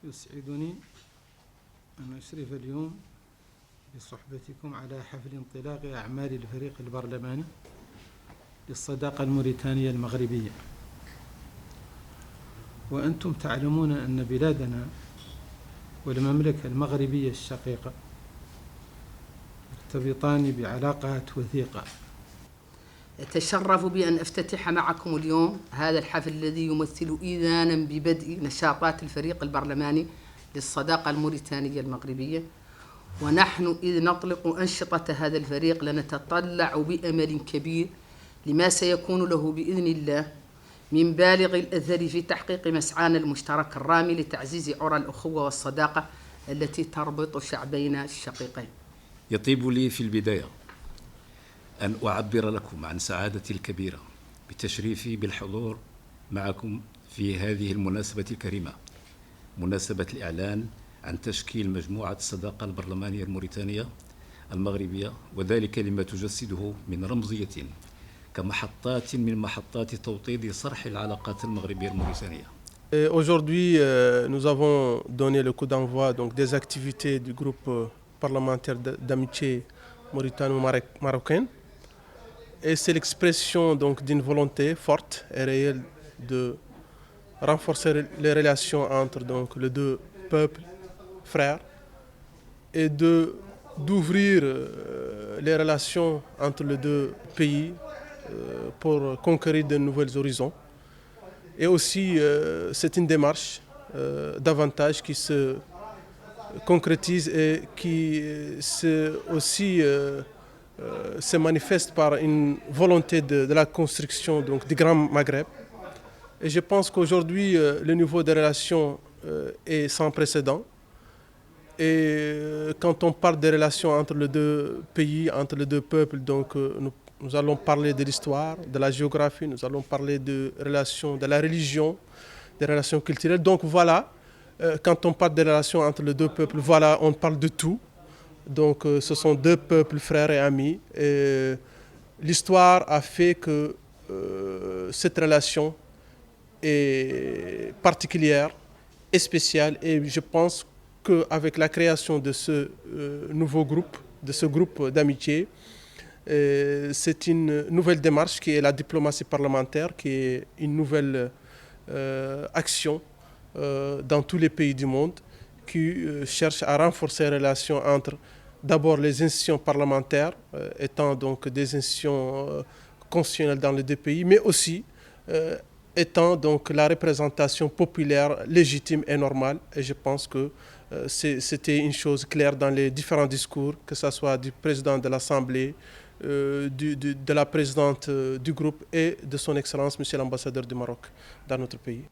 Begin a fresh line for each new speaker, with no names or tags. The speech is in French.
يسعدني أن أشرف اليوم بصحبتكم على حفل انطلاق أعمال الفريق البرلماني للصداقة الموريتانية المغربية. وأنتم تعلمون أن بلادنا والمملكة المغربية الشقيقة مرتبطان بعلاقات وثيقة.
أتشرف بأن أفتتح معكم اليوم هذا الحفل الذي يمثل إذانا ببدء نشاطات الفريق البرلماني للصداقة الموريتانية المغربية. ونحن إذ نطلق أنشطة هذا الفريق لنتطلع بأمل كبير لما سيكون له بإذن الله من بالغ الأثر في تحقيق مسعانا المشترك الرامي لتعزيز عرى الأخوة والصداقة التي تربط شعبينا الشقيقين.
يطيب لي في البداية أن أعبر لكم عن سعادتي الكبيرة بتشريفي بالحضور معكم في هذه المناسبة الكريمة، مناسبة الإعلان عن تشكيل مجموعة الصداقة البرلمانية الموريتانية المغربية، وذلك لما تجسده من رمزية كمحطات من محطات توطيد صرح العلاقات المغربية الموريتانية.
Aujourd'hui, nous avons donné le coup d'envoi des activités du groupe parlementaire d'amitié mauritano-marocaine. Et c'est l'expression d'une volonté forte et réelle de renforcer les relations entre les deux peuples frères et d'ouvrir les relations entre les deux pays pour conquérir de nouveaux horizons. Et aussi, c'est une démarche davantage qui se concrétise et qui se manifeste par une volonté de la construction du Grand Maghreb. Et je pense qu'aujourd'hui, le niveau des relations est sans précédent. Et quand on parle des relations entre les deux pays, entre les deux peuples, nous allons parler de l'histoire, de la géographie, nous allons parler de relations, de la religion, des relations culturelles. Donc voilà, quand on parle des relations entre les deux peuples, voilà, on parle de tout. Donc ce sont deux peuples frères et amis. Et l'histoire a fait que cette relation est particulière et spéciale. Et je pense qu'avec la création de ce nouveau groupe, de ce groupe d'amitié, c'est une nouvelle démarche qui est la diplomatie parlementaire, qui est une nouvelle action dans tous les pays du monde, qui cherche à renforcer les relations entre d'abord les institutions parlementaires, étant donc des institutions constitutionnelles dans les deux pays, mais aussi étant donc la représentation populaire légitime et normale. Et je pense que c'était une chose claire dans les différents discours, que ce soit du président de l'Assemblée, de la présidente du groupe et de son Excellence, Monsieur l'ambassadeur du Maroc dans notre pays.